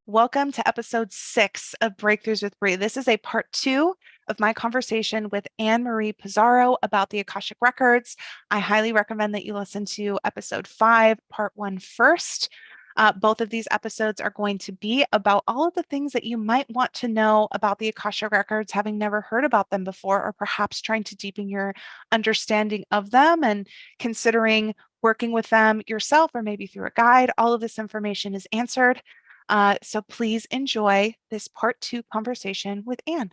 Welcome to episode 6 of Breakthroughs with Bree. This is a part 2 of my conversation with Anne Marie Pizarro about the Akashic Records. I highly recommend that you listen to episode 5, part 1 first. Both of these episodes are going to be about all of the things that you might want to know about the Akashic Records, having never heard about them before, or perhaps trying to deepen your understanding of them and considering working with them yourself or maybe through a guide. All of this information is answered. So please enjoy this part 2 conversation with Anne.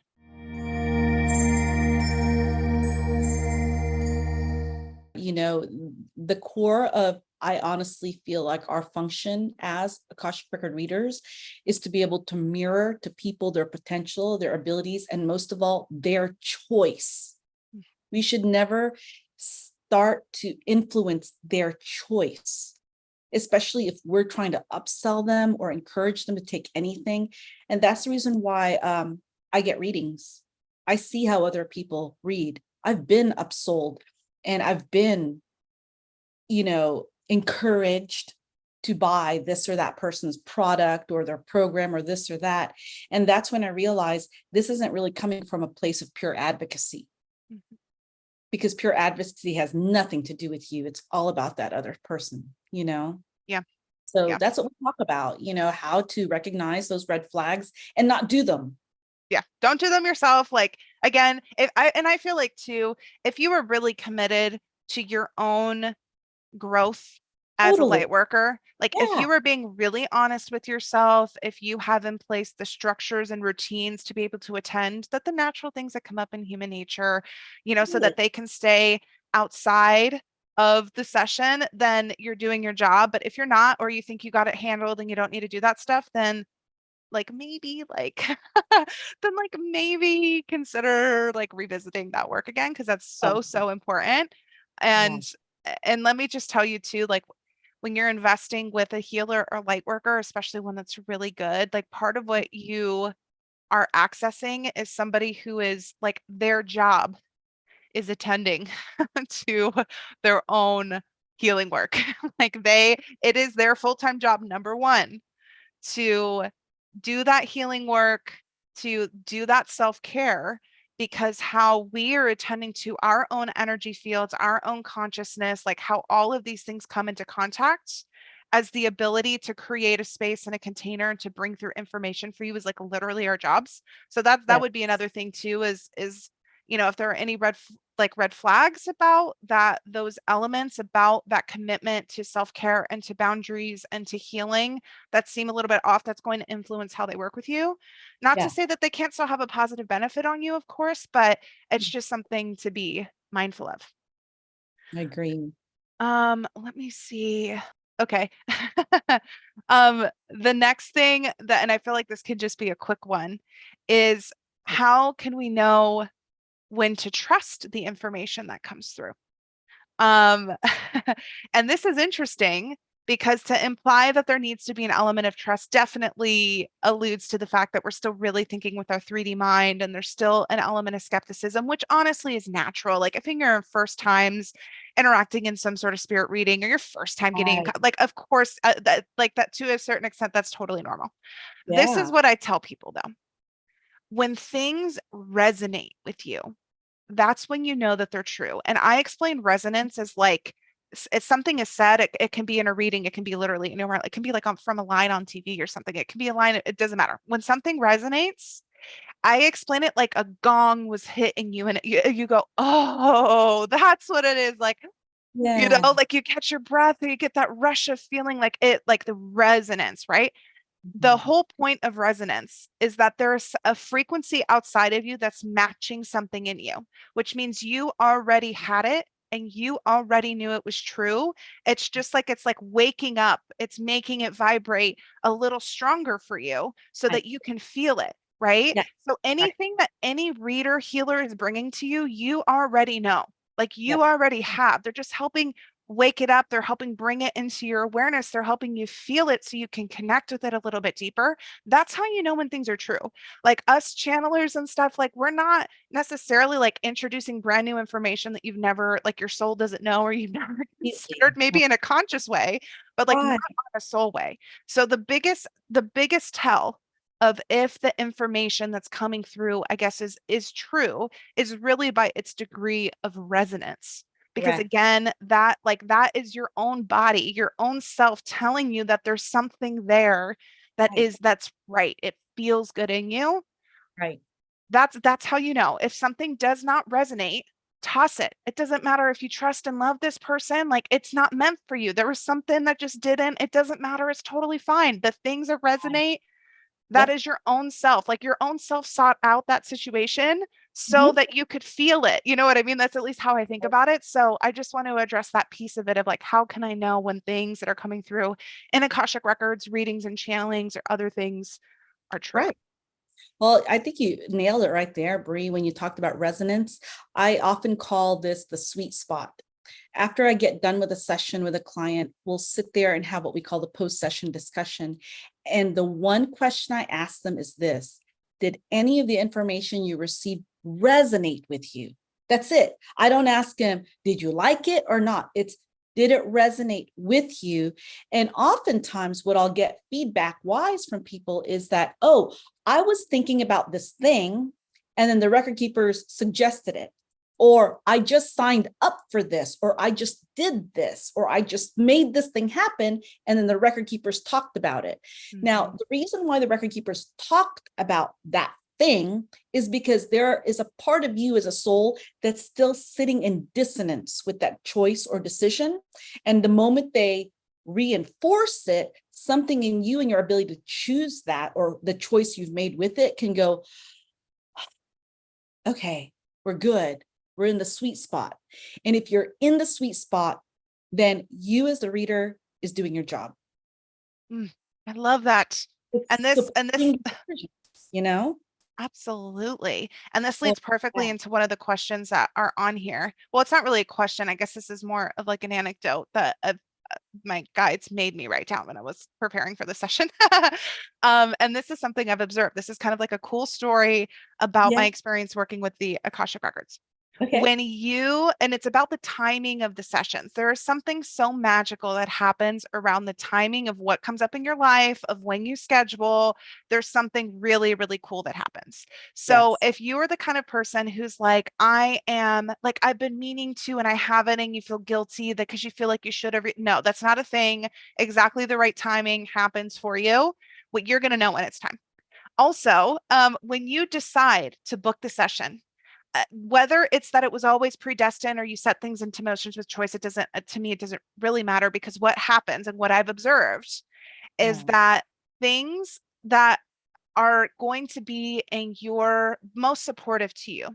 The core of, I honestly feel like our function as Akashic Record readers is to be able to mirror to people their potential, their abilities, and most of all, their choice. We should never start to influence their choice, especially if we're trying to upsell them or encourage them to take anything. And that's the reason why I get readings. I see how other people read. I've been upsold and I've been, encouraged to buy this or that person's product or their program or this or that. And that's when I realized this isn't really coming from a place of pure advocacy. Mm-hmm. Because pure advocacy has nothing to do with you. It's all about that other person, Yeah. So that's what we talk about, how to recognize those red flags and not do them. Yeah. Don't do them yourself. Like, again, I feel like too, if you were really committed to your own growth as a light worker, like if you were being really honest with yourself, if you have in place the structures and routines to be able to attend that the natural things that come up in human nature, so that they can stay outside of the session, then you're doing your job. But if you're not, or you think you got it handled and you don't need to do that stuff, then maybe consider revisiting that work again, because that's so important. And let me just tell you too, when you're investing with a healer or light worker, especially one that's really good, part of what you are accessing is somebody who is their job is attending to their own healing work. It is their full-time job, number one, to do that healing work, to do that self-care, because how we are attending to our own energy fields, our own consciousness, how all of these things come into contact as the ability to create a space and a container and to bring through information for you is literally our jobs. So that would be another thing too, is if there are any red flags about that, those elements about that commitment to self-care and to boundaries and to healing that seem a little bit off, that's going to influence how they work with you. Not to say that they can't still have a positive benefit on you, of course, but it's just something to be mindful of. I agree. Let me see. Okay. The next thing that, and I feel like this could just be a quick one, is how can we know when to trust the information that comes through? And this is interesting because to imply that there needs to be an element of trust definitely alludes to the fact that we're still really thinking with our 3D mind, and there's still an element of skepticism, which honestly is natural. If in your first times interacting in some sort of spirit reading, or your first time getting of course, that to a certain extent, that's totally normal. This is what I tell people though. When things resonate with you, that's when you know that they're true. And I explain resonance as if something is said, it can be in a reading, it can be literally anywhere, it can be from a line on TV or something, it can be a line, it doesn't matter. When something resonates, I explain it like a gong was hitting you, and you go, oh, that's what it is. You catch your breath, or you get that rush of feeling, the resonance, right? The whole point of resonance is that there's a frequency outside of you that's matching something in you, which means you already had it and you already knew it was true. It's just it's waking up, it's making it vibrate a little stronger for you so that you can feel it, right? So anything that any reader, healer is bringing to you, you already know. You already have. They're just helping wake it up. They're helping bring it into your awareness. They're helping you feel it so you can connect with it a little bit deeper. That's how you know when things are true. Like us channelers and stuff, like we're not necessarily like introducing brand new information that you've never, like your soul doesn't know or you've never considered maybe in a conscious way, but like not Right, on a soul way. So the biggest tell of if the information that's coming through, I guess, is true, is really by its degree of resonance. Because correct, again, that is your own body, your own self telling you that there's something there right, that's right. It feels good in you. right. That's how you know. If something does not resonate, toss it. It doesn't matter if you trust and love this person, like it's not meant for you. There was something that just didn't. It doesn't matter. It's totally fine. The things that Right. resonate, that Yep. is your own self. Like your own self sought out that situation so Mhm. that you could feel it. You know what I mean? That's at least how I think about it. So I just want to address that piece of it of like, how can I know when things that are coming through in Akashic records, readings and channelings or other things are true? Right. Well, I think you nailed it right there, Bree, when you talked about resonance. I often call this the sweet spot. After I get done with a session with a client, we'll sit there and have what we call the post-session discussion. And the one question I ask them is this: did any of the information you received resonate with you? That's it. I don't ask them, did you like it or not? It's, did it resonate with you? And oftentimes, what I'll get feedback wise from people is that, oh, I was thinking about this thing, and then the record keepers suggested it, or I just signed up for this, or I just did this, or I just made this thing happen. And then the record keepers talked about it. Now, Mhm. the reason why the record keepers talked about that thing is because there is a part of you as a soul that's still sitting in dissonance with that choice or decision. And the moment they reinforce it, something in you and your ability to choose that or the choice you've made with it can go, okay, we're good. We're in the sweet spot. And if you're in the sweet spot, then you as the reader is doing your job. Mm, I love that. It's And this supporting decisions, you know? absolutely. And this Well, leads perfectly yeah, into one of the questions that are on here. Well, it's not really a question. I guess this is more of like an anecdote that my guides made me write down when I was preparing for the session. And this is something I've observed. This is kind of like a cool story about my yeah, experience working with the Akashic Records. okay. When you, and it's about the timing of the sessions, there is something so magical that happens around the timing of what comes up in your life, of when you schedule. There's something really, really cool that happens. So Yes. if you are the kind of person who's like, I am, like, I've been meaning to and I haven't, and you feel guilty that because you feel like you should have, no, that's not a thing. Exactly the right timing happens for you. What you're going to know when it's time. Also, when you decide to book the session, whether it's that it was always predestined or you set things into motions with choice, it doesn't, to me, it doesn't really matter because what happens and what I've observed is Yeah. that things that are going to be in your most supportive to you,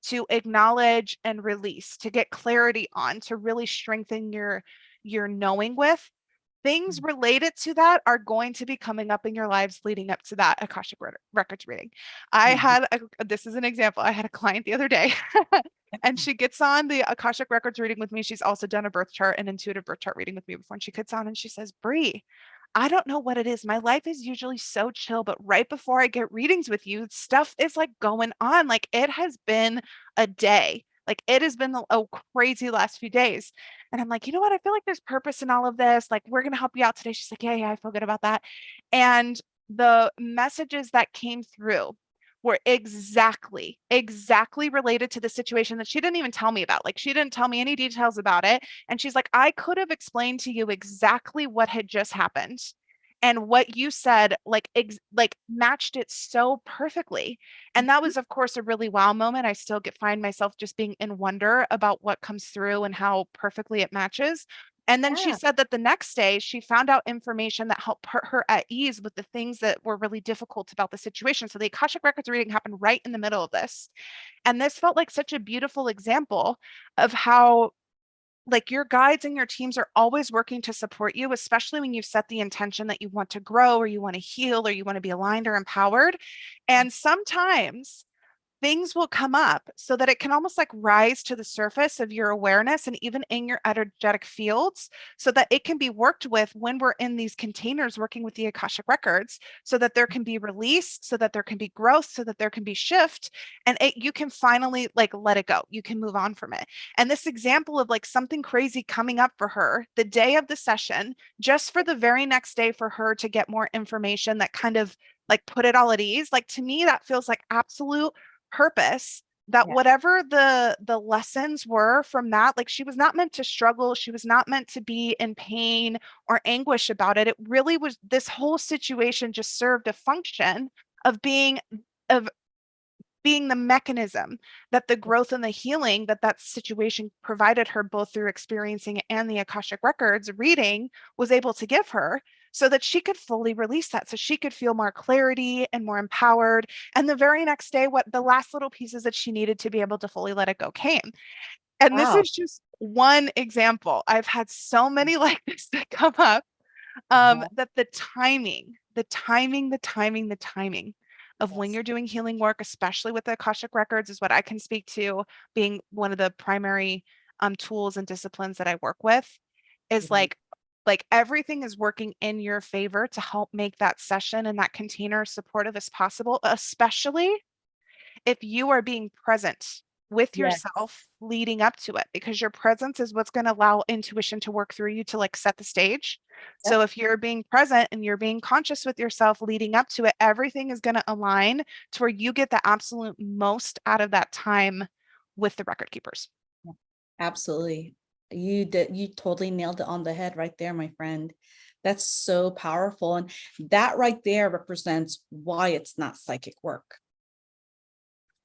to acknowledge and release, to get clarity on, to really strengthen your knowing with, things related to that are going to be coming up in your lives leading up to that Akashic Records reading. Mhm. This is an example. I had a client the other day and she gets on the Akashic Records reading with me. She's also done a birth chart and intuitive birth chart reading with me before. And she gets on and she says, Bree, I don't know what it is. My life is usually so chill, but right before I get readings with you, stuff is like going on. Like it has been a day. Like it has been a crazy last few days. And I'm like, you know what? I feel like there's purpose in all of this. Like, we're going to help you out today. She's like, yeah, yeah, I feel good about that. And the messages that came through were exactly related to the situation that she didn't even tell me about. Like, she didn't tell me any details about it. And she's like, I could have explained to you exactly what had just happened. And what you said, like matched it so perfectly. And that was, of course, a really wow moment. I still find myself just being in wonder about what comes through and how perfectly it matches. And then she Yeah. said that the next day she found out information that helped put her at ease with the things that were really difficult about the situation. So the Akashic Records reading happened right in the middle of this. And this felt like such a beautiful example of how like your guides and your teams are always working to support you, especially when you've set the intention that you want to grow or you want to heal or you want to be aligned or empowered. And sometimes things will come up so that it can almost like rise to the surface of your awareness and even in your energetic fields so that it can be worked with when we're in these containers working with the Akashic records so that there can be release, so that there can be growth, so that there can be shift, and you can finally like let it go. You can move on from it. And this example of like something crazy coming up for her the day of the session, just for the very next day for her to get more information that kind of like put it all at ease, like to me that feels like absolute purpose, that Yeah. whatever the lessons were from that, like she was not meant to struggle, she was not meant to be in pain or anguish about it. It really was, this whole situation just served a function of of being the mechanism that the growth and the healing that that situation provided her, both through experiencing and the Akashic records reading, was able to give her, so that she could fully release that, so she could feel more clarity and more empowered. And the very next day, what the last little pieces that she needed to be able to fully let it go came. And this Wow. is just one example. I've had so many like this that come up, Uh-huh. that the timing of when Yes. you're doing healing work, especially with the Akashic records, is what I can speak to, being one of the primary tools and disciplines that I work with, is Mhm. like everything is working in your favor to help make that session and that container as supportive as possible, especially if you are being present with Yes. yourself leading up to it, because your presence is what's going to allow intuition to work through you to like set the stage. So Yep. if you're being present and you're being conscious with yourself leading up to it, everything is going to align to where you get the absolute most out of that time with the record keepers. Yeah. Absolutely. You totally nailed it on the head right there, my friend. That's so powerful. And that right there represents why it's not psychic work.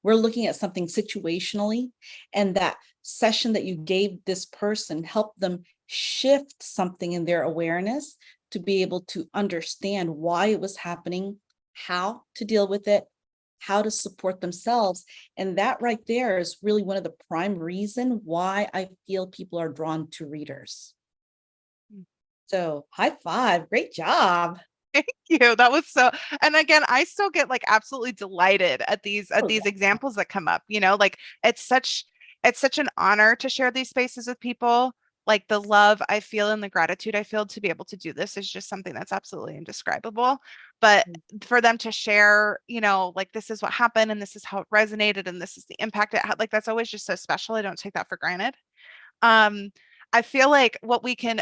We're looking at something situationally, and that session that you gave this person helped them shift something in their awareness to be able to understand why it was happening, how to deal with it, how to support themselves. And that right there is really one of the prime reason why I feel people are drawn to readers. So high five, great job. Thank you. That was so, and again, I still get like absolutely delighted at Oh these yeah. examples that come up, like it's such an honor to share these spaces with people. Like the love I feel and the gratitude I feel to be able to do this is just something that's absolutely indescribable. But for them to share, like this is what happened and this is how it resonated and this is the impact it had, like that's always just so special. I don't take that for granted. Um, I feel like what we can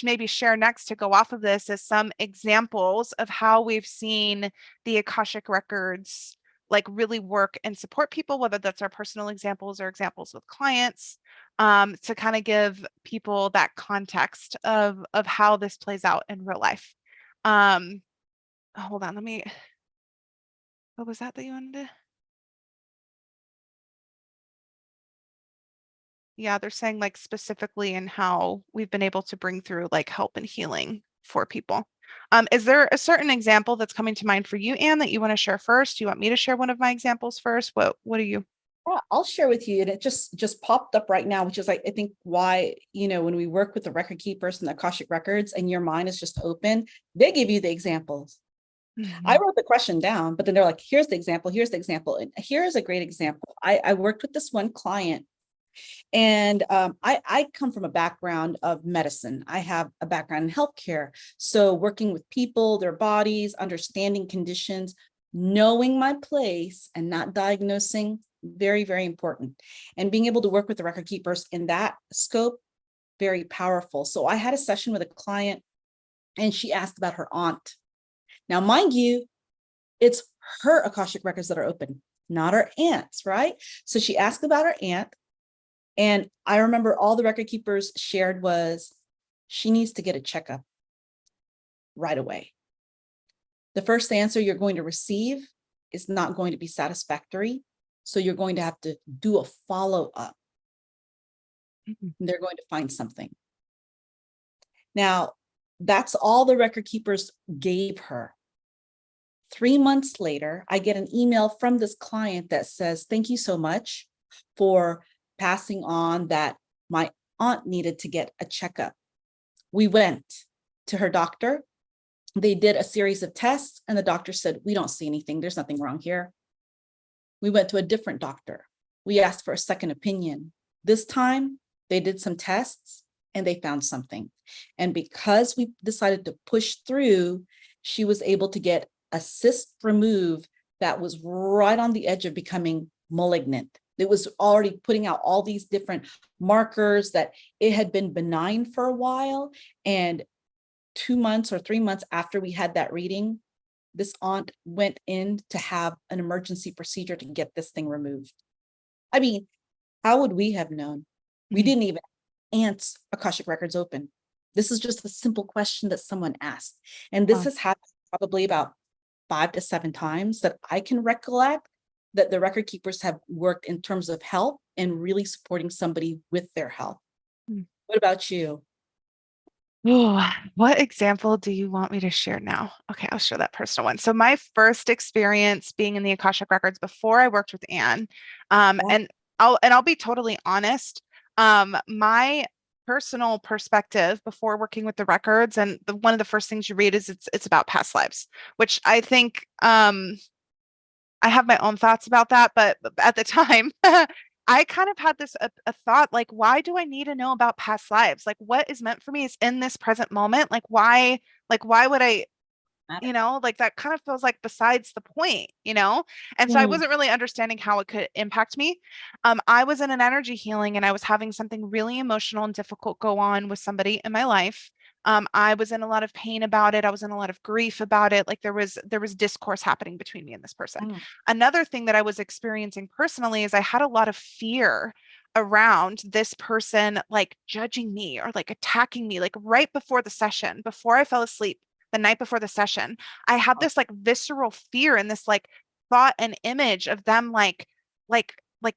maybe share next to go off of this is some examples of how we've seen the Akashic records like really work and support people, whether that's our personal examples or examples with clients, to kind of give people that context of how this plays out in real life. Um, hold on, what was that you wanted to? Yeah, they're saying like specifically in how we've been able to bring through like help and healing for people. Is there a certain example that's coming to mind for you, Anne, that you want to share first? Do you want me to share one of my examples first? What are you? Yeah, I'll share with you, and it just popped up right now, which is like I think why when we work with the record keepers and the Akashic records, and your mind is just open, they give you the examples. I Mhm. wrote the question down, but then they're like, "Here's the example. Here's the example." And here's a great example. I worked with this one client, and I come from a background of medicine. I have a background in healthcare, so working with people, their bodies, understanding conditions, knowing my place, and not diagnosing, very, very important. And being able to work with the record keepers in that scope, very powerful. So I had a session with a client, and she asked about her aunt. Now, mind you, it's her Akashic records that are open, not her aunt's, right? So she asked about her aunt. And I remember all the record keepers shared was she needs to get a checkup right away. The first answer you're going to receive is not going to be satisfactory. So you're going to have to do a follow up. Mhm. They're going to find something. Now, that's all the record keepers gave her. 3 months later, I get an email from this client that says, "Thank you so much for passing on that my aunt needed to get a checkup." We went to her doctor. They did a series of tests, and the doctor said, "We don't see anything. There's nothing wrong here." We went to a different doctor. We asked for a second opinion. This time, they did some tests and they found something. And because we decided to push through, she was able to get a cyst removed that was right on the edge of becoming malignant. It was already putting out all these different markers that it had been benign for a while. And 2 months or 3 months after we had that reading, this aunt went in to have an emergency procedure to get this thing removed. I mean, how would we have known? We Mhm. didn't even ants Akashic Records open. This is just a simple question that someone asked. And this Wow. has happened probably about 5 to 7 times that I can recollect, that the record keepers have worked in terms of health and really supporting somebody with their health. Mm. What about you? Oh, what example do you want me to share now? Okay, I'll share that personal one. So my first experience being in the Akashic Records before I worked with Anne, Yeah. and I'll be totally honest. My personal perspective before working with the records, and one of the first things you read is it's about past lives, which I think I have my own thoughts about that, but at the time, I kind of had this a thought like, why do I need to know about past lives? Like, what is meant for me is in this present moment. Like, why would I, like that kind of feels like besides the point, And so I Mm, wasn't really understanding how it could impact me. I was in an energy healing and I was having something really emotional and difficult go on with somebody in my life. I was in a lot of pain about it. I was in a lot of grief about it. Like there was discourse happening between me and this person. mm, Another thing that I was experiencing personally is I had a lot of fear around this person like judging me or like attacking me like right before the session, before I fell asleep the night before the session. I had oh, this like visceral fear and this like thought and image of them like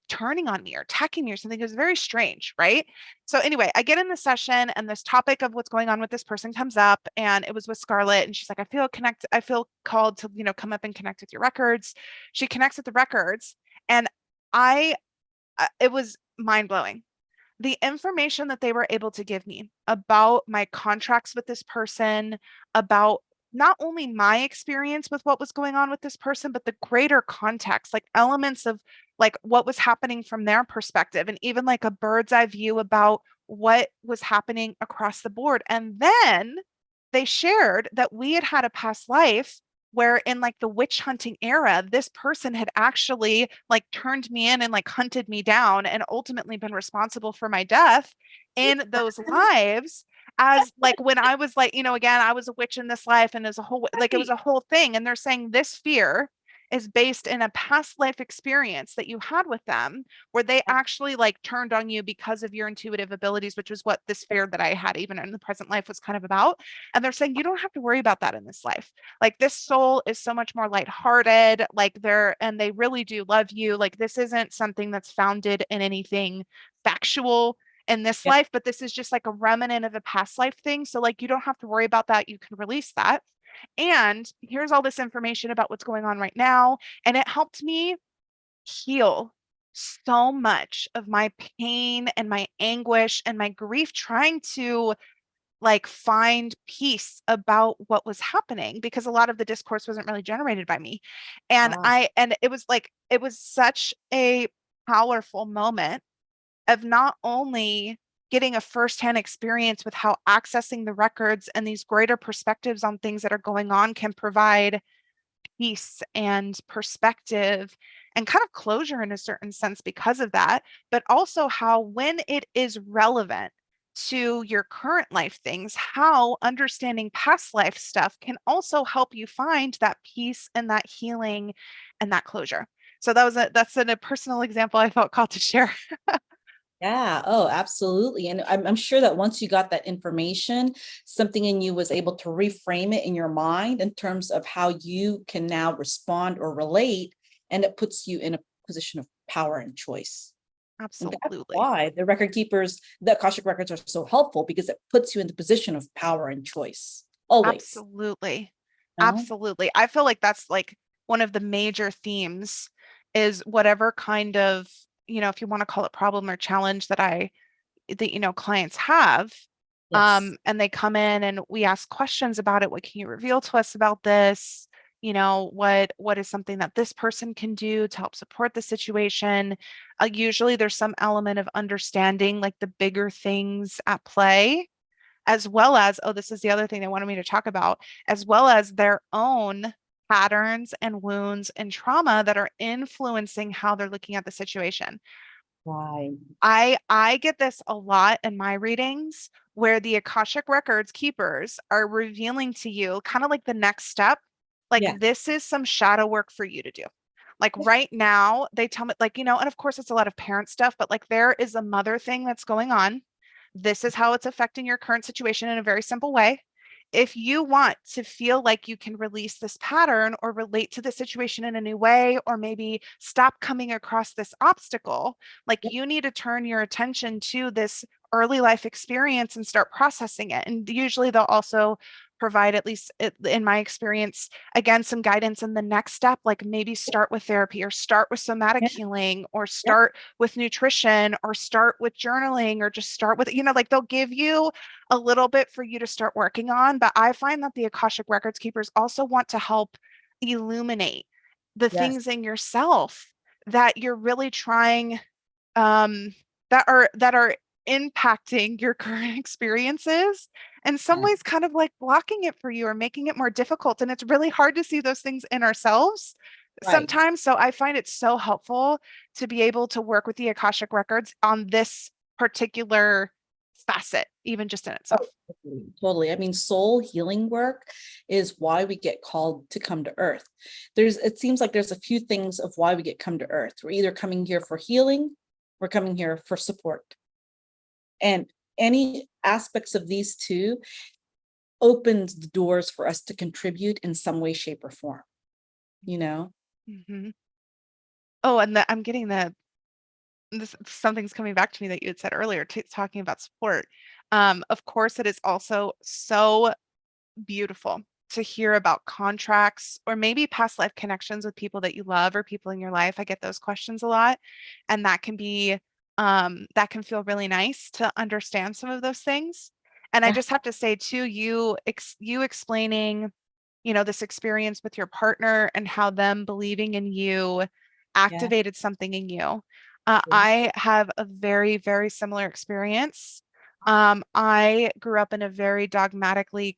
turning on me or attacking me or something. It was very strange, right? So anyway, I get in the session and this topic of what's going on with this person comes up, and it was with Scarlett, and she's like, I feel called to, come up and connect with your records. She connects with the records, and I it was mind blowing the information that they were able to give me about my contracts with this person, about not only my experience with what was going on with this person, but the greater context, like elements of like what was happening from their perspective, and even like a bird's eye view about what was happening across the board. And then they shared that we had had a past life where in like the witch hunting era, this person had actually like turned me in and like hunted me down and ultimately been responsible for my death in those lives. As like when I was like, again, I was a witch in this life, and it was a whole like it was right. a whole thing. And they're saying this fear is based in a past life experience that you had with them where they actually like turned on you because of your intuitive abilities, which was what this fear that I had even in the present life was kind of about. And they're saying you don't have to worry about that in this life. Like this soul is so much more lighthearted, like and they really do love you. Like this isn't something that's founded in anything factual in this Yeah. life, but this is just like a remnant of a past life thing. So like you don't have to worry about that. You can release that. And here's all this information about what's going on right now. And it helped me heal so much of my pain and my anguish and my grief trying to like find peace about what was happening, because a lot of the discourse wasn't really generated by me. And Wow. and it was like it was such a powerful moment of not only getting a firsthand experience with how accessing the records and these greater perspectives on things that are going on can provide peace and perspective and kind of closure in a certain sense because of that, but also how, when it is relevant to your current life things, how understanding past life stuff can also help you find that peace and that healing and that closure. So that's a personal example I felt called to share. Yeah. Oh, absolutely. And I'm sure that once you got that information, something in you was able to reframe it in your mind in terms of how you can now respond or relate. And it puts you in a position of power and choice. And that's Absolutely. why the record keepers, the Akashic records are so helpful, because it puts you in the position of power and choice. Always. Absolutely. You Absolutely. I feel like that's like one of the major themes is whatever kind of, if you want to call it problem or challenge that clients have. Yes. And they come in and we ask questions about it. What can you reveal to us about this? what is something that this person can do to help support the situation. Usually there's some element of understanding like the bigger things at play, as well as, oh, this is the other thing they wanted me to talk about, as well as their own patterns and wounds and trauma that are influencing how they're looking at the situation. Right. I get this a lot in my readings where the Akashic Records keepers are revealing to you kind of like the next step. Like, Yeah. this is some shadow work for you to do. Like right now, they tell me, like, and of course it's a lot of parent stuff, but like there is a mother thing that's going on. This is how it's affecting your current situation in a very simple way. If you want to feel like you can release this pattern or relate to the situation in a new way, or maybe stop coming across this obstacle, like you need to turn your attention to this early life experience and start processing it. And usually they'll also provide, at least in my experience, again, some guidance in the next step, like maybe start with therapy or start with somatic Yeah. healing or Yeah. start with nutrition or start with journaling or just start with, like they'll give you a little bit for you to start working on. But I find that the Akashic Records keepers also want to help illuminate the Yes. things in yourself that you're really trying, um, that are impacting your current experiences, in some Yeah. ways kind of like blocking it for you or making it more difficult. And it's really hard to see those things in ourselves Right. sometimes. So I find it so helpful to be able to work with the Akashic Records on this particular facet, even just in Oh, itself. totally. Totally. I mean, soul healing work is why we get called to come to earth. It seems like there's a few things of why we get come to earth. We're either coming here for healing, we're coming here for support. And any aspects of these two opens the doors for us to contribute in some way, shape, or form, you know? Mhm. Oh, and I'm getting something's coming back to me that you had said earlier, talking about support. Of course, it is also so beautiful to hear about contracts or maybe past life connections with people that you love or people in your life. I get those questions a lot, and that can feel really nice to understand some of those things. And I Yeah. just have to say too, you explaining, this experience with your partner and how them believing in you Yeah. activated something in you. Yeah. I have a very, very similar experience. I grew up in a very dogmatically,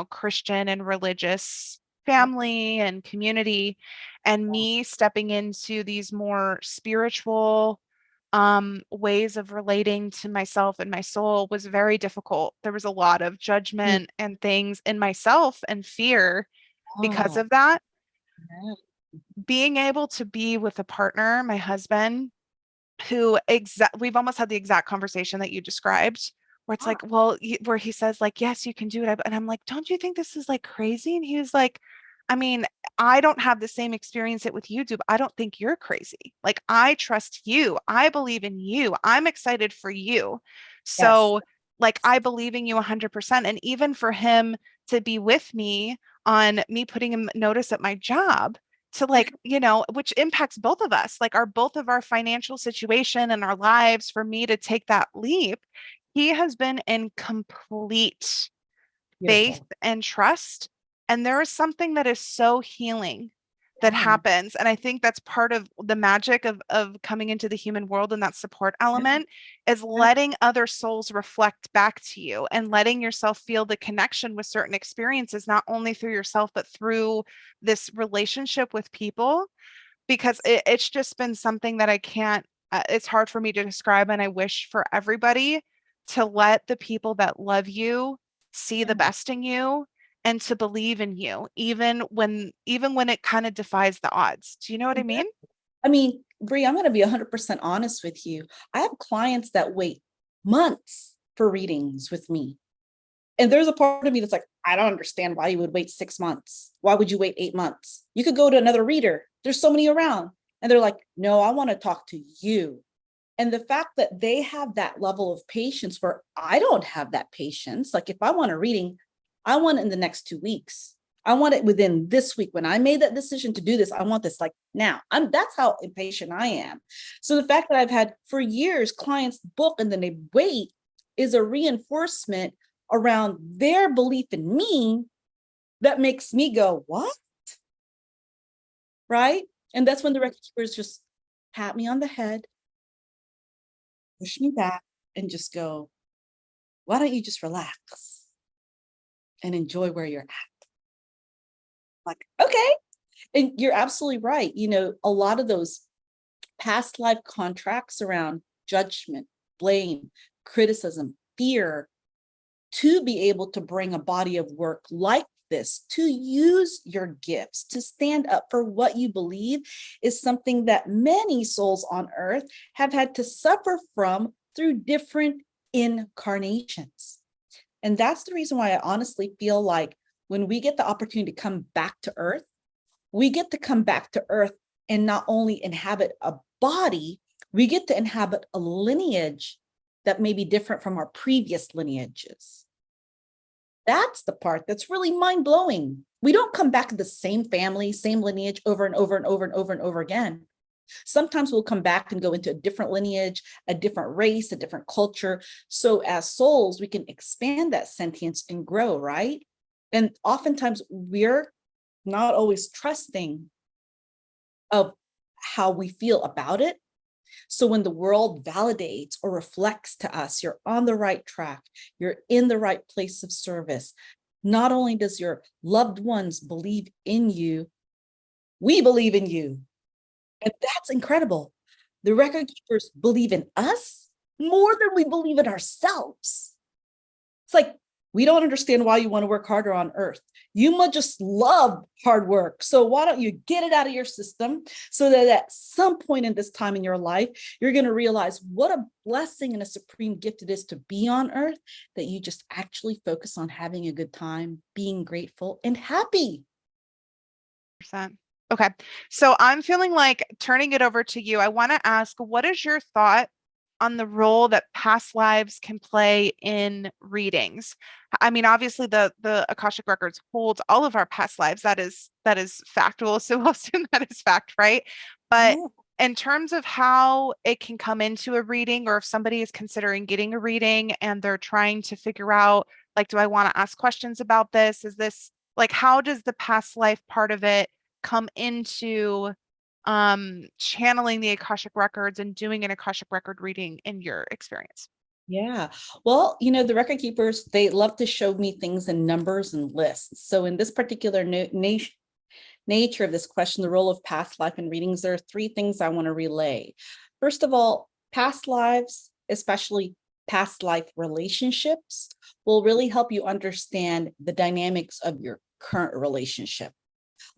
Christian and religious family and community, and me stepping into these more spiritual ways of relating to myself and my soul was very difficult. There was a lot of Mm. judgment and things in myself and fear because Oh, of that. yeah. Being able to be with a partner, my husband, who we've almost had the exact conversation that you described, where it's Ah, like, well, where he says like, yes, you can do it. And I'm like, don't you think this is like crazy? And he was like, I mean, I don't have the same experience it with you do, but I don't think you're crazy. Like, I trust you. I believe in you. I'm excited for you. yes. So like, I believe in you 100%. And even for him to be with me on me putting him notice at my job, to like, which impacts both of us, like both of our financial situation and our lives, for me to take that leap, he has been in complete faith Beautiful. and trust. And there is something that is so healing that Yeah. happens. And I think that's part of the magic of coming into the human world, and that support Yeah. element is Yeah. letting other souls reflect back to you and letting yourself feel the connection with certain experiences, not only through yourself, but through this relationship with people. Because it's just been something that I can't, it's hard for me to describe. And I wish for everybody to let the people that love you see the Yeah. best in you and to believe in you, even when it kind of defies the odds. Do you know what I mean? I mean, Bree, I'm going to be 100% honest with you. I have clients that wait months for readings with me. And there's a part of me that's like, I don't understand why you would wait 6 months. Why would you wait 8 months? You could go to another reader. There's so many around. And they're like, no, I want to talk to you. And the fact that they have that level of patience where I don't have that patience, like if I want a reading, I want it in the next 2 weeks. I want it within this week. When I made that decision to do this, I want this like now. That's how impatient I am. So the fact that I've had for years clients book and then they wait is a reinforcement around their belief in me that makes me go, what? right? And that's when the record keepers just pat me on the head, push me back, and just go, why don't you just relax and enjoy where you're at? Like, okay. And you're absolutely right. A lot of those past life contracts around judgment, blame, criticism, fear, to be able to bring a body of work like this, to use your gifts, to stand up for what you believe, is something that many souls on earth have had to suffer from through different incarnations. And that's the reason why I honestly feel like when we get the opportunity to come back to earth, we get to come back to earth and not only inhabit a body, we get to inhabit a lineage that may be different from our previous lineages. That's the part that's really mind-blowing. We don't come back to the same family, same lineage over and over and over and over and over again. Sometimes we'll come back and go into a different lineage, a different race, a different culture. So as souls, we can expand that sentience and grow, right? And oftentimes we're not always trusting of how we feel about it. So when the world validates or reflects to us, you're on the right track, you're in the right place of service. Not only does your loved ones believe in you, we believe in you. And that's incredible. The record keepers believe in us more than we believe in ourselves. It's like, we don't understand why you want to work harder on earth. You must just love hard work. So why don't you get it out of your system so that at some point in this time in your life, you're going to realize what a blessing and a supreme gift it is to be on earth, that you just actually focus on having a good time, being grateful and happy. Percent. Okay. So I'm feeling like turning it over to you. I want to ask, what is your thought on the role that past lives can play in readings? I mean, obviously the Akashic Records holds all of our past lives. That is factual. So we'll assume that is fact, right? But Yeah. in terms of how it can come into a reading, or if somebody is considering getting a reading and they're trying to figure out, like, do I want to ask questions about this? Is this like, how does the past life part of it come into channeling the Akashic records and doing an Akashic record reading in your experience? Yeah. Well, the record keepers, they love to show me things in numbers and lists. So in this particular nature of this question, the role of past life in readings, there are three things I want to relay. First of all, past lives, especially past life relationships, will really help you understand the dynamics of your current relationship.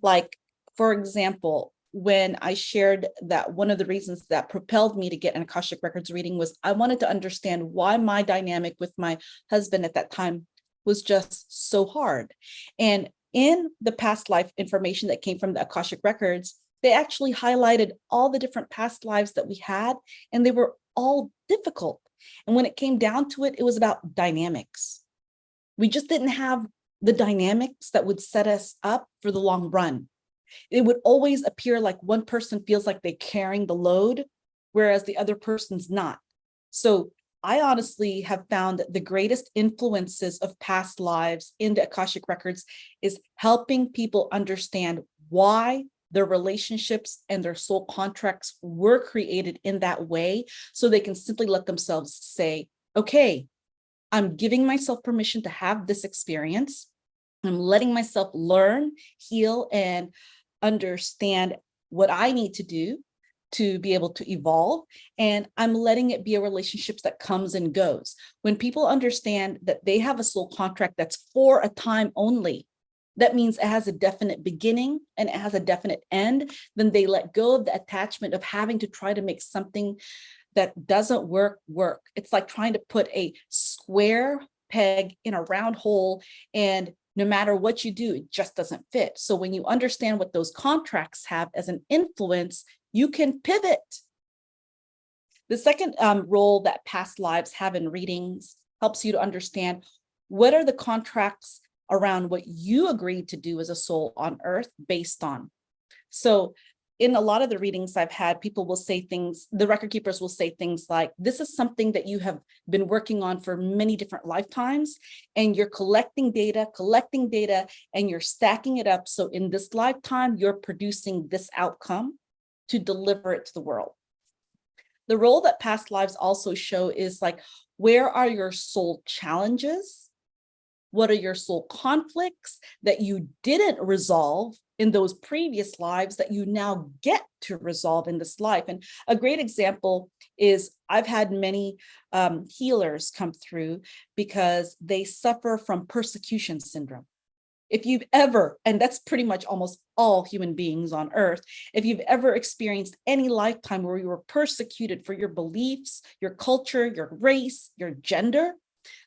Like, for example, when I shared that one of the reasons that propelled me to get an Akashic Records reading was I wanted to understand why my dynamic with my husband at that time was just so hard. And in the past life information that came from the Akashic Records, they actually highlighted all the different past lives that we had, and they were all difficult. And when it came down to it, it was about dynamics. We just didn't have the dynamics that would set us up for the long run. It would always appear like one person feels like they're carrying the load, whereas the other person's not. So I honestly have found that the greatest influences of past lives in the Akashic Records is helping people understand why their relationships and their soul contracts were created in that way, so they can simply let themselves say, okay, I'm giving myself permission to have this experience. I'm letting myself learn, heal, and understand what I need to do to be able to evolve. And I'm letting it be a relationship that comes and goes. When people understand that they have a soul contract that's for a time only, that means it has a definite beginning and it has a definite end, then they let go of the attachment of having to try to make something that doesn't work. It's like trying to put a square peg in a round hole, and no matter what you do, it just doesn't fit. So when you understand what those contracts have as an influence, you can pivot. The second role that past lives have in readings helps you to understand what are the contracts around what you agreed to do as a soul on earth based on. So in a lot of the readings I've had, people will say things, the record keepers will say things like, this is something that you have been working on for many different lifetimes, and you're collecting data, and you're stacking it up. So in this lifetime, you're producing this outcome to deliver it to the world. The role that past lives also show is like, where are your soul challenges? What are your soul conflicts that you didn't resolve in those previous lives that you now get to resolve in this life? And a great example is I've had many healers come through because they suffer from persecution syndrome. If you've ever, and that's pretty much almost all human beings on earth, if you've ever experienced any lifetime where you were persecuted for your beliefs, your culture, your race, your gender,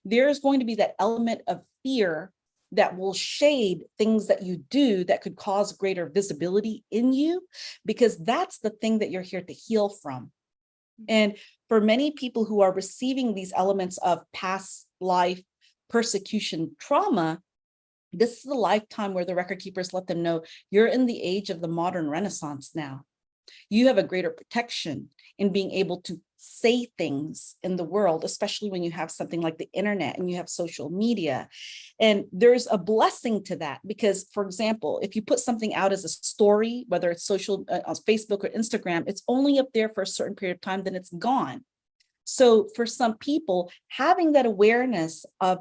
there's going to be that element of fear that will shade things that you do that could cause greater visibility in you, because that's the thing that you're here to heal from. And for many people who are receiving these elements of past life persecution trauma, this is the lifetime where the record keepers let them know you're in the age of the modern Renaissance now. You have a greater protection in being able to say things in the world, especially when you have something like the internet and you have social media. And there's a blessing to that because, for example, if you put something out as a story, whether it's social on Facebook or Instagram, it's only up there for a certain period of time, then it's gone. So for some people, having that awareness of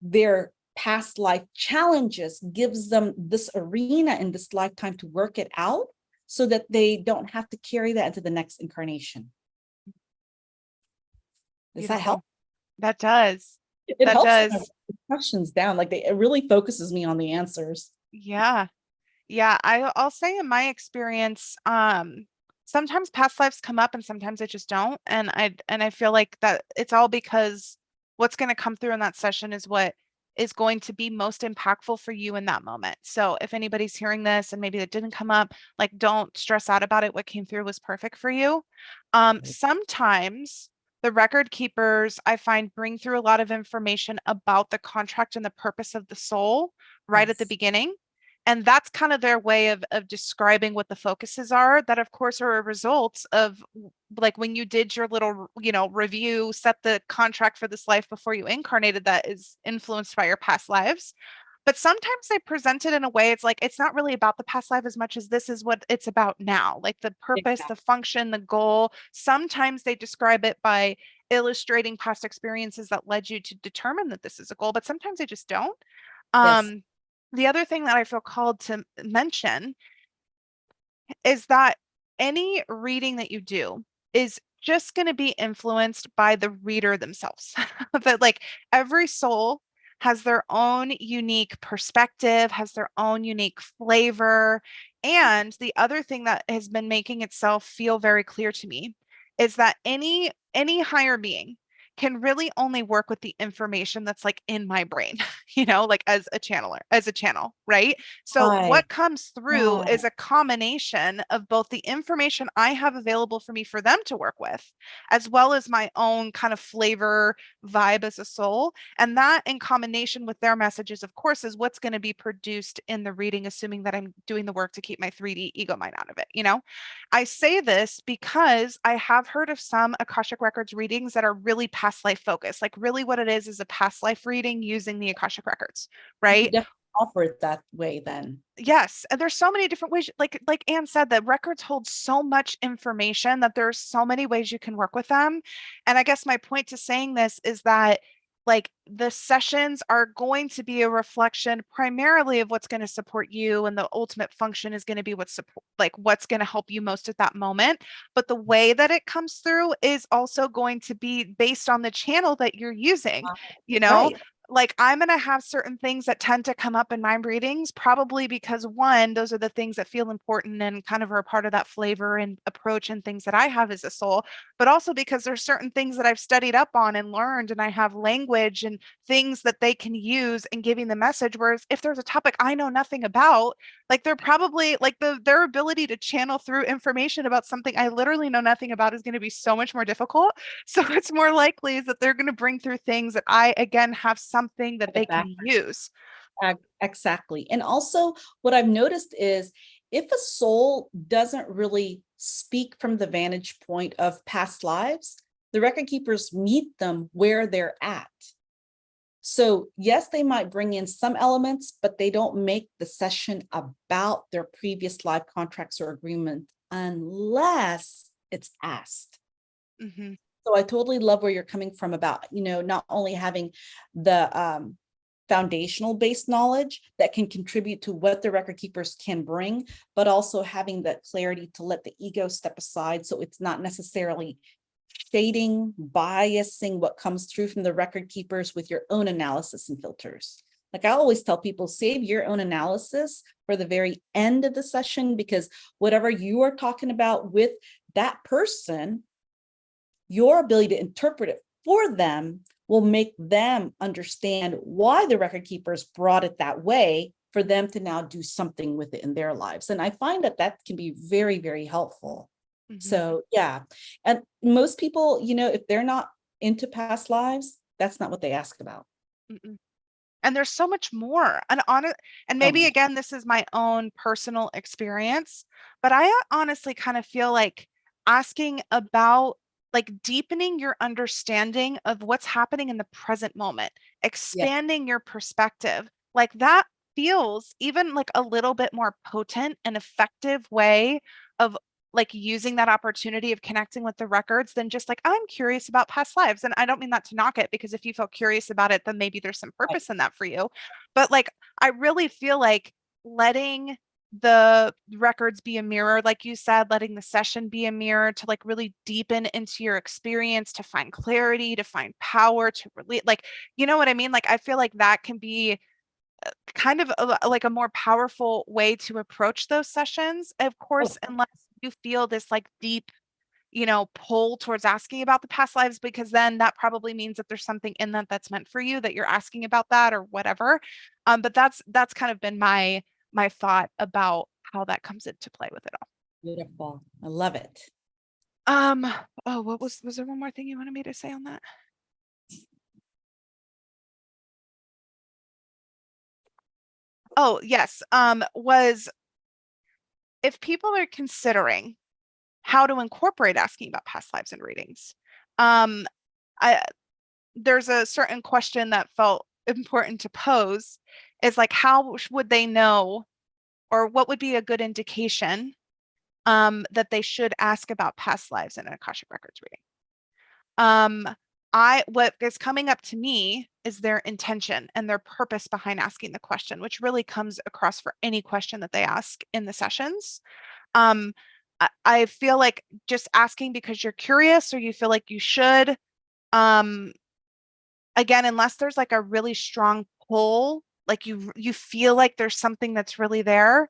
their past life challenges gives them this arena in this lifetime to work it out so that they don't have to carry that into the next incarnation. Does that help? Beautiful. That does. It That helps does. questions down. Like it really focuses me on the answers. Yeah. Yeah. I'll say in my experience, sometimes past lives come up and sometimes they just don't. And I feel like that it's all because what's going to come through in that session is what is going to be most impactful for you in that moment. So if anybody's hearing this and maybe it didn't come up, like don't stress out about it. What came through was perfect for you. Sometimes the record keepers, I find, bring through a lot of information about the contract and the purpose of the soul right at the Yes. beginning. And that's kind of their way of describing what the focuses are, that of course are a result of like when you did your little, review, set the contract for this life before you incarnated, that is influenced by your past lives. But sometimes they present it in a way it's like it's not really about the past life as much as this is what it's about now, like the purpose, the Exactly. function, the goal. Sometimes they describe it by illustrating past experiences that led you to determine that this is a goal, but sometimes they just don't. Yes. um the other thing that I feel called to mention is that any reading that you do is just going to be influenced by the reader themselves. That like every soul has their own unique perspective, has their own unique flavor. And the other thing that has been making itself feel very clear to me is that any higher being can really only work with the information that's like in my brain, like as a channeler, as a channel, right? So Right. what comes through Right. is a combination of both the information I have available for me for them to work with, as well as my own kind of flavor vibe as a soul. And that in combination with their messages, of course, is what's going to be produced in the reading, assuming that I'm doing the work to keep my 3D ego mind out of it. I say this because I have heard of some Akashic Records readings that are really past life focused. Like really what it is a past life reading using the Akashic Records, You could right? definitely offer it that way then. Yes, and there's so many different ways. Like Anne said, the records hold so much information that there's so many ways you can work with them. And I guess my point to saying this is that like the sessions are going to be a reflection primarily of what's going to support you, and the ultimate function is going to be what's going to help you most at that moment. But the way that it comes through is also going to be based on the channel that you're using, Wow. you know? Right. Like I'm going to have certain things that tend to come up in my readings, probably because one, those are the things that feel important and kind of are a part of that flavor and approach and things that I have as a soul, but also because there's certain things that I've studied up on and learned, and I have language and things that they can use in giving the message. Whereas if there's a topic I know nothing about, like they're probably like their ability to channel through information about something I literally know nothing about is going to be so much more difficult. So it's more likely is that they're going to bring through things that I again have something that they The can back. use. Exactly. And also what I've noticed is if a soul doesn't really speak from the vantage point of past lives, the record keepers meet them where they're at. So yes, they might bring in some elements, but they don't make the session about their previous life contracts or agreement unless it's asked. Mm-hmm. So I totally love where you're coming from about, not only having the foundational based knowledge that can contribute to what the record keepers can bring, but also having that clarity to let the ego step aside. So it's not necessarily shading, biasing what comes through from the record keepers with your own analysis and filters. Like I always tell people, save your own analysis for the very end of the session, because whatever you are talking about with that person, your ability to interpret it for them will make them understand why the record keepers brought it that way for them to now do something with it in their lives. And I find that that can be very, very helpful. Mm-hmm. So yeah. And most people, if they're not into past lives, that's not what they ask about. Mm-mm. And there's so much more. And maybe again, this is my own personal experience, but I honestly kind of feel like asking about like deepening your understanding of what's happening in the present moment, expanding your perspective, like that feels even like a little bit more potent and effective way of like using that opportunity of connecting with the records than just like, I'm curious about past lives. And I don't mean that to knock it, because if you feel curious about it, then maybe there's some purpose in that for you. But like, I really feel like letting the records be a mirror, like you said, letting the session be a mirror to like really deepen into your experience, to find clarity, to find power, to really like, you know what I mean? Like, I feel like that can be kind of like a more powerful way to approach those sessions. Of course, unless you feel this like deep, pull towards asking about the past lives, because then that probably means that there's something in that that's meant for you, that you're asking about that or whatever. But that's kind of been my thought about how that comes into play with it all. Beautiful. I love it. Oh, what was there one more thing you wanted me to say on that? Oh, yes. Was if people are considering how to incorporate asking about past lives and readings, I there's a certain question that felt important to pose, is like, how would they know, or what would be a good indication that they should ask about past lives in an Akashic Records reading? What is coming up to me is their intention and their purpose behind asking the question, which really comes across for any question that they ask in the sessions. Um, I feel like just asking because you're curious or you feel like you should, again, unless there's like a really strong pull, like you feel like there's something that's really there.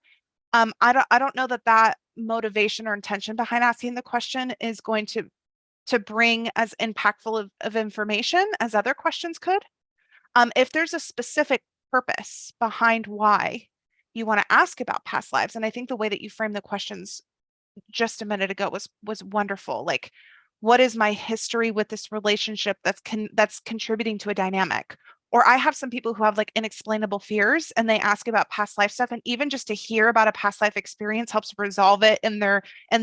I don't know that motivation or intention behind asking the question is going to bring as impactful of information as other questions could. If there's a specific purpose behind why you want to ask about past lives, and I think the way that you framed the questions just a minute ago was wonderful. Like, what is my history with this relationship that's contributing to a dynamic? Or I have some people who have like inexplainable fears and they ask about past life stuff, and even just to hear about a past life experience helps resolve it in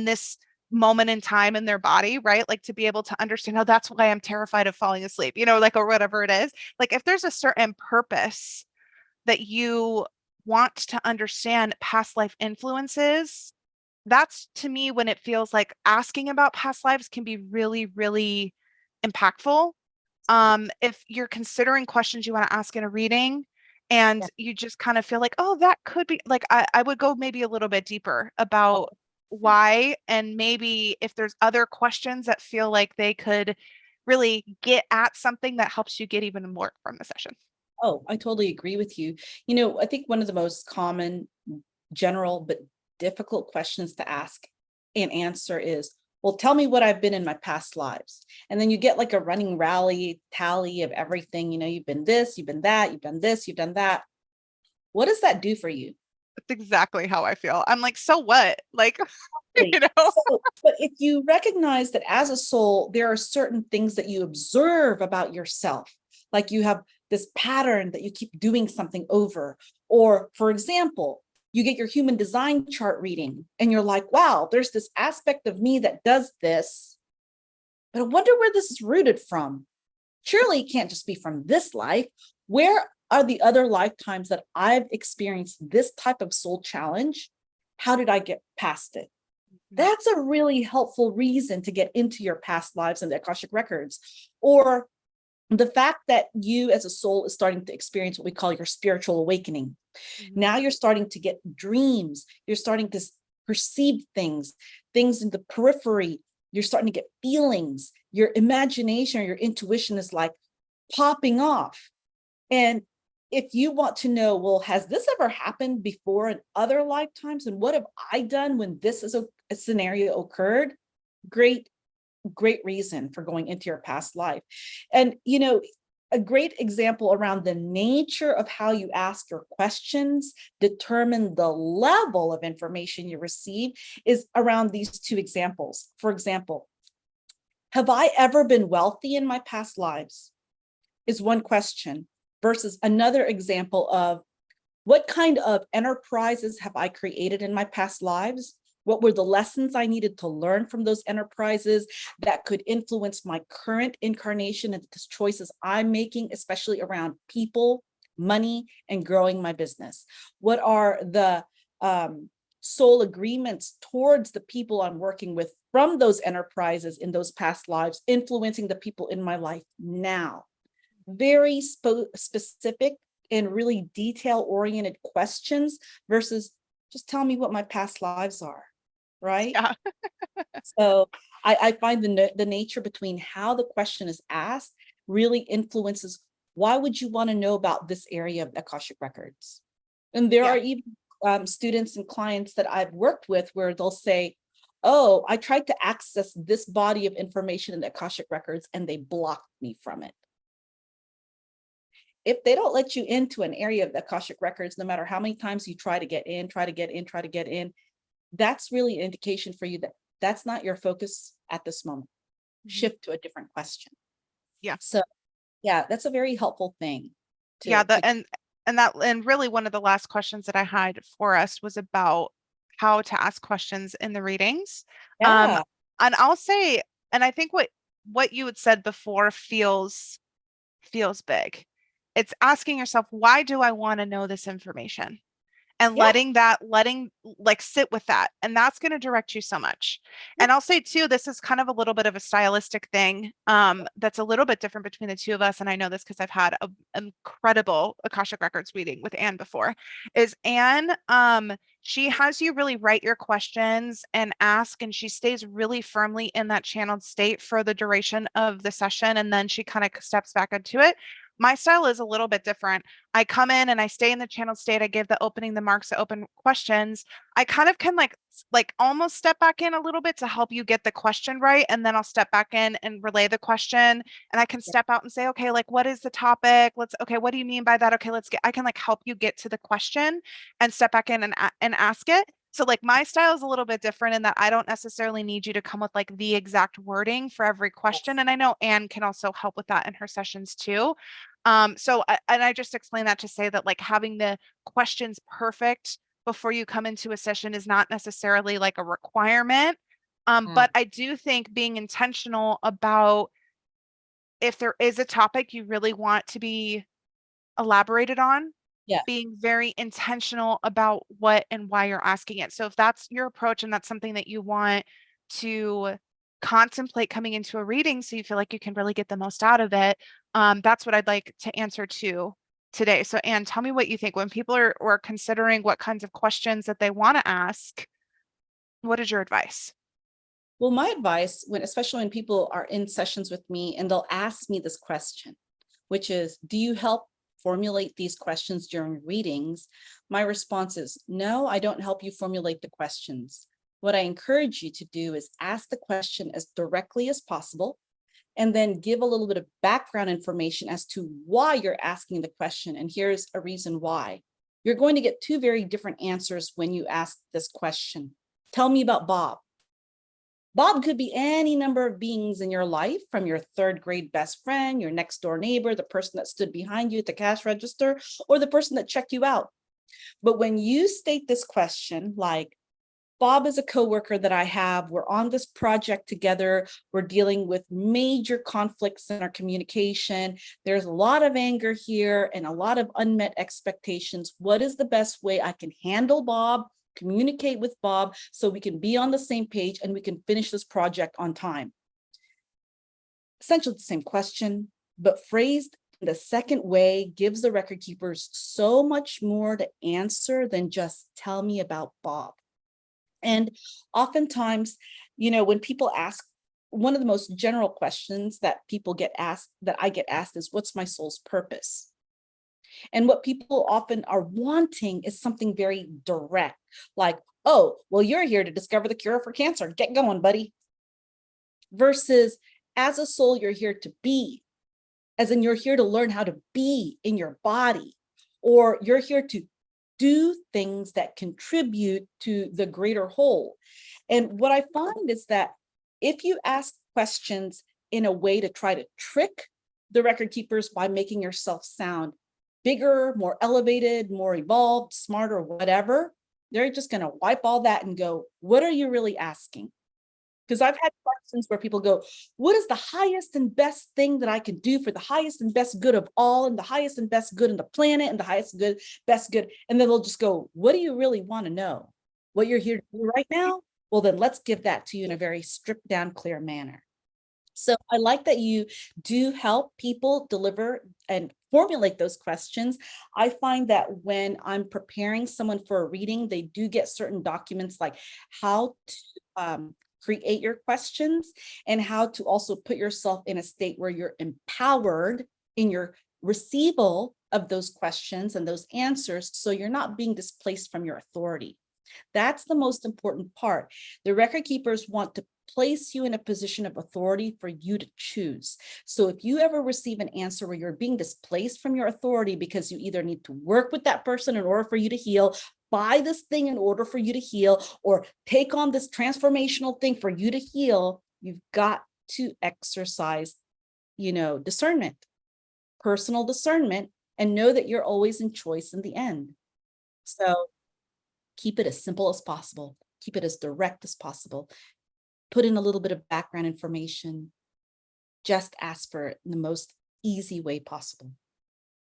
this moment in time in their body, right? Like to be able to understand, oh, that's why I'm terrified of falling asleep, like, or whatever it is. Like if there's a certain purpose that you want to understand past life influences, that's to me when it feels like asking about past lives can be really, really impactful. If you're considering questions you want to ask in a reading and you just kind of feel like, oh, that could be like, I would go maybe a little bit deeper about why, and maybe if there's other questions that feel like they could really get at something that helps you get even more from the session. Oh, I totally agree with you. I think one of the most common, general, but difficult questions to ask and answer is, well, tell me what I've been in my past lives. And then you get like a running rally tally of everything. You've been this, you've been that, you've done this, you've done that. What does that do for you? That's exactly how I feel. I'm like, so what? Like, But if you recognize that as a soul, there are certain things that you observe about yourself, like you have this pattern that you keep doing something over, or for example, You get your human design chart reading and you're like, wow, there's this aspect of me that does this, but I wonder where this is rooted from. Surely it can't just be from this life. Where are the other lifetimes that I've experienced this type of soul challenge? How did I get past it? That's a really helpful reason to get into your past lives and the Akashic records. Or the fact that you as a soul is starting to experience what we call your spiritual awakening. Now you're starting to get dreams. You're starting to perceive things in the periphery. You're starting to get feelings. Your imagination or your intuition is like popping off. And if you want to know, well, has this ever happened before in other lifetimes? And what have I done when this is a scenario occurred? Great reason for going into your past life. And, you know, a great example around the nature of how you ask your questions determine the level of information you receive is around these two examples. For example, have I ever been wealthy in my past lives? Is one question versus another example of what kind of enterprises have I created in my past lives? What were the lessons I needed to learn from those enterprises that could influence my current incarnation and the choices I'm making, especially around people, money, and growing my business? What are the soul agreements towards the people I'm working with from those enterprises in those past lives, influencing the people in my life now? Very specific and really detail-oriented questions versus just tell me what my past lives are. Right? Yeah. So I find the nature between how the question is asked really influences why would you want to know about this area of Akashic records? And there are even students and clients that I've worked with where they'll say, oh, I tried to access this body of information in the Akashic records and they blocked me from it. If they don't let you into an area of the Akashic records, no matter how many times you try to get in, that's really an indication for you that that's not your focus at this moment. Shift to a different question. Yeah. So yeah, that's a very helpful thing. And really one of the last questions that I had for us was about how to ask questions in the readings. Yeah. And I'll say, and I think what you had said before feels big. It's asking yourself, why do I want to know this information? And letting like sit with that. And that's going to direct you so much. And I'll say too, this is kind of a little bit of a stylistic thing that's a little bit different between the two of us. And I know this because I've had an incredible Akashic Records reading with Anne before. Is Anne, she has you really write your questions and ask, and she stays really firmly in that channeled state for the duration of the session. And then she kind of steps back into it. My style is a little bit different. I come in and I stay in the channel state. I give the opening, the marks, the open questions. I kind of can like almost step back in a little bit to help you get the question right. And then I'll step back in and relay the question. And I can step out and say, okay, like, what is the topic? Okay, what do you mean by that? Okay, I can like help you get to the question and step back in and ask it. So like my style is a little bit different in that I don't necessarily need you to come with like the exact wording for every question. And I know Anne can also help with that in her sessions too. So I just explained that to say that like having the questions perfect before you come into a session is not necessarily like a requirement. But I do think being intentional about if there is a topic you really want to be elaborated on, being very intentional about what and why you're asking it. So if that's your approach and that's something that you want to contemplate coming into a reading so you feel like you can really get the most out of it, that's what I'd like to answer to today. So Anne, tell me what you think when people are considering what kinds of questions that they want to ask. What is your advice? Well, my advice, especially when people are in sessions with me and they'll ask me this question, which is, do you help formulate these questions during readings? My response is, no, I don't help you formulate the questions. What I encourage you to do is ask the question as directly as possible, and then give a little bit of background information as to why you're asking the question. And here's a reason why. You're going to get two very different answers when you ask this question. Tell me about Bob. Bob could be any number of beings in your life, from your third grade best friend, your next door neighbor, the person that stood behind you at the cash register, or the person that checked you out. But when you state this question, like, Bob is a coworker that I have, we're on this project together, we're dealing with major conflicts in our communication, there's a lot of anger here and a lot of unmet expectations. What is the best way I can handle Bob, communicate with Bob, so we can be on the same page and we can finish this project on time? Essentially the same question, but phrased in the second way gives the record keepers so much more to answer than just tell me about Bob. And oftentimes, when people ask, one of the most general questions that people get asked, that I get asked, is, what's my soul's purpose? And what people often are wanting is something very direct, like, oh, well, you're here to discover the cure for cancer. Get going, buddy. Versus, as a soul, you're here to be, as in you're here to learn how to be in your body, or you're here to do things that contribute to the greater whole. And what I find is that if you ask questions in a way to try to trick the record keepers by making yourself sound bigger, more elevated, more evolved, smarter, whatever, they're just going to wipe all that and go, what are you really asking? Because I've had questions where people go, what is the highest and best thing that I can do for the highest and best good of all, and the highest and best good in the planet, and the highest good, best good? And then they'll just go, what do you really want to know? What you're here to do right now? Well, then let's give that to you in a very stripped down, clear manner. So I like that you do help people deliver and formulate those questions. I find that when I'm preparing someone for a reading, they do get certain documents, like how to create your questions and how to also put yourself in a state where you're empowered in your receival of those questions and those answers, so you're not being displaced from your authority. That's the most important part. The record keepers want to place you in a position of authority for you to choose. So if you ever receive an answer where you're being displaced from your authority because you either need to work with that person in order for you to heal, buy this thing in order for you to heal, or take on this transformational thing for you to heal, you've got to exercise, discernment, personal discernment, and know that you're always in choice in the end. So keep it as simple as possible. Keep it as direct as possible. Put in a little bit of background information. Just ask for it in the most easy way possible.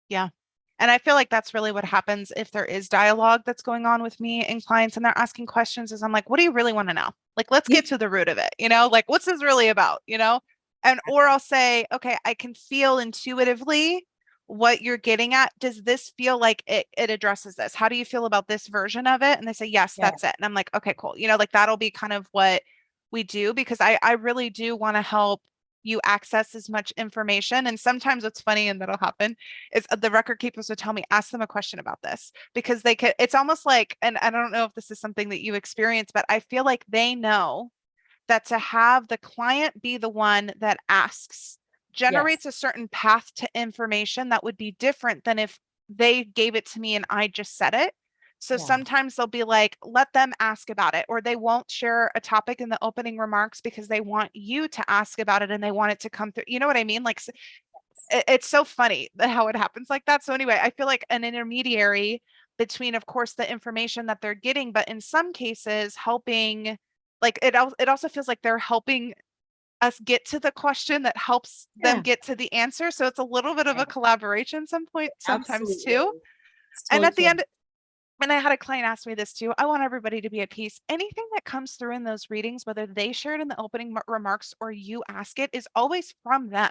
Yeah. And I feel like that's really what happens if there is dialogue that's going on with me and clients and they're asking questions, is I'm like, what do you really want to know? Like, let's get to the root of it, like, what's this really about, And, or I'll say, okay, I can feel intuitively what you're getting at. Does this feel like it addresses this? How do you feel about this version of it? And they say, yes, that's it. And I'm like, okay, cool. Like that'll be kind of what we do, because I really do want to help you access as much information. And sometimes what's funny, and that'll happen, is the record keepers would tell me, ask them a question about this, because they could, it's almost like, and I don't know if this is something that you experience, but I feel like they know that to have the client be the one that asks generates a certain path to information that would be different than if they gave it to me and I just said it. So sometimes they'll be like, let them ask about it, or they won't share a topic in the opening remarks because they want you to ask about it and they want it to come through. You know what I mean? Like, it's so funny how it happens like that. So anyway, I feel like an intermediary between, of course, the information that they're getting, but in some cases helping, like it also feels like they're helping us get to the question that helps them get to the answer. So it's a little bit of a collaboration sometimes too. And at the end, and I had a client ask me this too, I want everybody to be at peace. Anything that comes through in those readings, whether they share it in the opening remarks or you ask it, is always from them.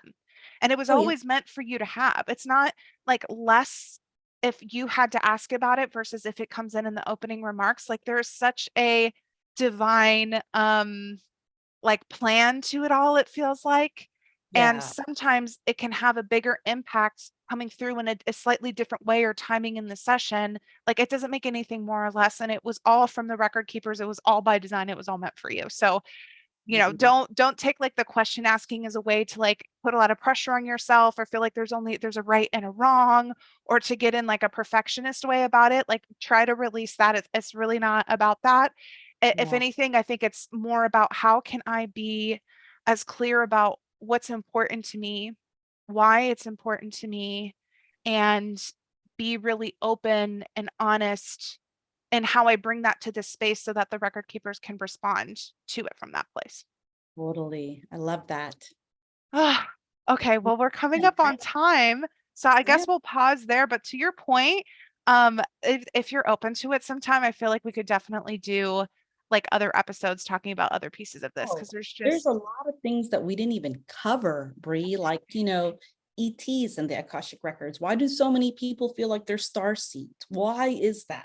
And it was always meant for you to have. It's not like less if you had to ask about it versus if it comes in the opening remarks. Like there's such a divine like plan to it all, it feels like. And sometimes it can have a bigger impact coming through in a slightly different way or timing in the session. Like it doesn't make anything more or less. And it was all from the record keepers. It was all by design. It was all meant for you. So, don't take like the question asking as a way to like put a lot of pressure on yourself or feel like there's a right and a wrong, or to get in like a perfectionist way about it. Like try to release that. It's really not about that. If anything, I think it's more about how can I be as clear about what's important to me, why it's important to me, and be really open and honest in how I bring that to this space so that the record keepers can respond to it from that place. Totally. I love that. Ah, okay, well, we're coming And up on time, so I yeah. guess we'll pause there. But to your point, if you're open to it sometime, I feel like we could definitely do like other episodes talking about other pieces of this Oh, because there's there's a just lot of things that we didn't even cover, Bree, like, ETs and the Akashic Records. Why do so many people feel like they're star seeds? Why is that?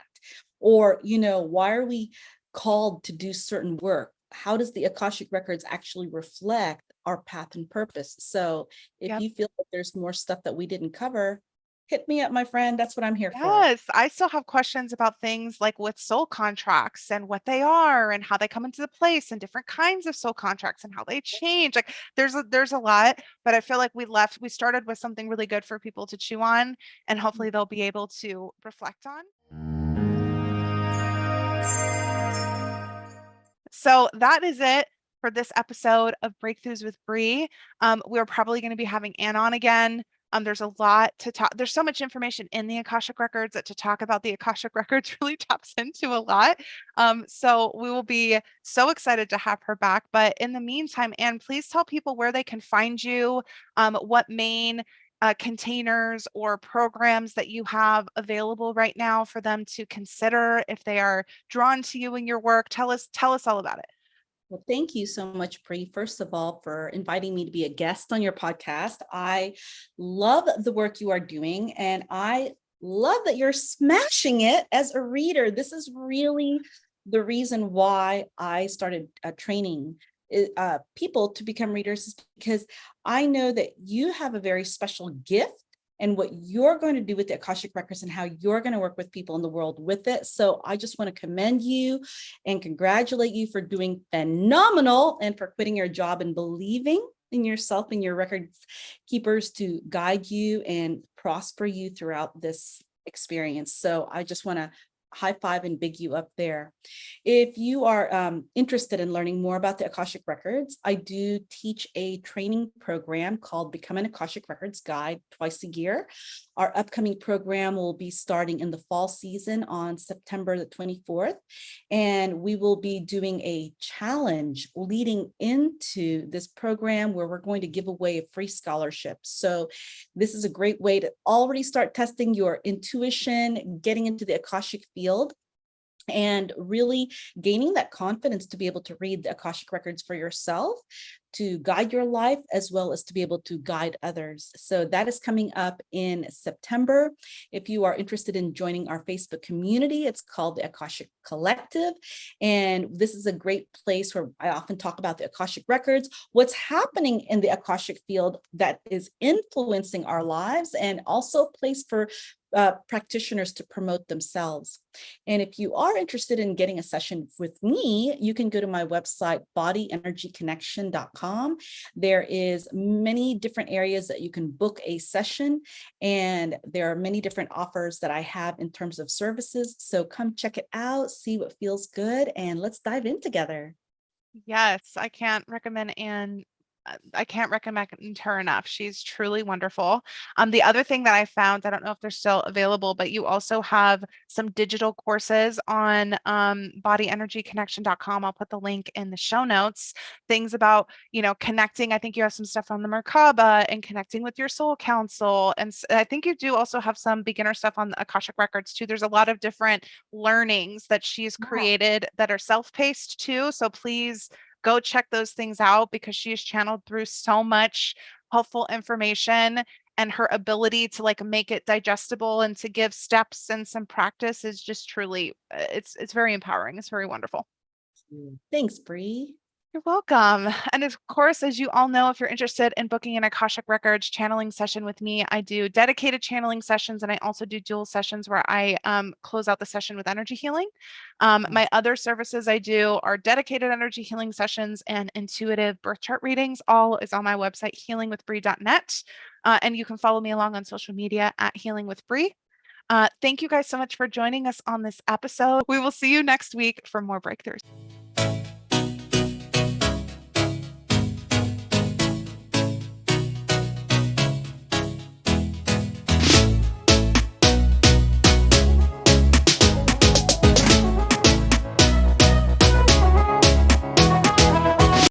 Or, why are we called to do certain work? How does the Akashic Records actually reflect our path and purpose? So if yep. you feel that there's more stuff that we didn't cover, hit me up, my friend. That's what I'm here for. Yes, I still have questions about things like with soul contracts and what they are and how they come into the place and different kinds of soul contracts and how they change. Like there's a lot, but I feel like we started with something really good for people to chew on and hopefully they'll be able to reflect on. So that is it for this episode of Breakthroughs with Bree. We're probably going to be having Ann on again. There's a lot to talk. There's so much information in the Akashic Records that to talk about the Akashic Records really taps into a lot. So we will be so excited to have her back. But in the meantime, Ann, please tell people where they can find you, what main containers or programs that you have available right now for them to consider if they are drawn to you and your work. Tell us all about it. Well, thank you so much, Pri, first of all, for inviting me to be a guest on your podcast. I love the work you are doing, and I love that you're smashing it as a reader. This is really the reason why I started training people to become readers, is because I know that you have a very special gift and what you're going to do with the Akashic Records and how you're going to work with people in the world with it. So I just want to commend you and congratulate you for doing phenomenal and for quitting your job and believing in yourself and your records keepers to guide you and prosper you throughout this experience. So I just want to high five and big you up there. If you are interested in learning more about the Akashic Records, I do teach a training program called Become an Akashic Records Guide twice a year. Our upcoming program will be starting in the fall season on September the 24th, and we will be doing a challenge leading into this program where we're going to give away a free scholarship. So this is a great way to already start testing your intuition, getting into the Akashic field, and really gaining that confidence to be able to read the Akashic Records for yourself, to guide your life, as well as to be able to guide others. So that is coming up in September. If you are interested in joining our Facebook community, it's called the Akashic Collective. And this is a great place where I often talk about the Akashic Records, what's happening in the Akashic field that is influencing our lives, and also a place for practitioners to promote themselves. And if you are interested in getting a session with me, you can go to my website, bodyenergyconnection.com. There is many different areas that you can book a session, and there are many different offers that I have in terms of services. So come check it out, see what feels good, and let's dive in together. Yes, I can't recommend her enough. She's truly wonderful. The other thing that I found, I don't know if they're still available, but you also have some digital courses on bodyenergyconnection.com. I'll put the link in the show notes. Things about, connecting. I think you have some stuff on the Merkaba and connecting with your soul council. And I think you do also have some beginner stuff on the Akashic Records too. There's a lot of different learnings that she's Yeah. created that are self-paced too. So please go check those things out because she's channeled through so much helpful information, and her ability to like make it digestible and to give steps and some practice is just truly it's very empowering. It's very wonderful. Thanks, Bree. You're welcome. And of course, as you all know, if you're interested in booking an Akashic Records channeling session with me, I do dedicated channeling sessions, and I also do dual sessions where I close out the session with energy healing. My other services I do are dedicated energy healing sessions and intuitive birth chart readings. All is on my website, healingwithbree.net. And you can follow me along on social media at Healing with Bree. Thank you guys so much for joining us on this episode. We will see you next week for more breakthroughs.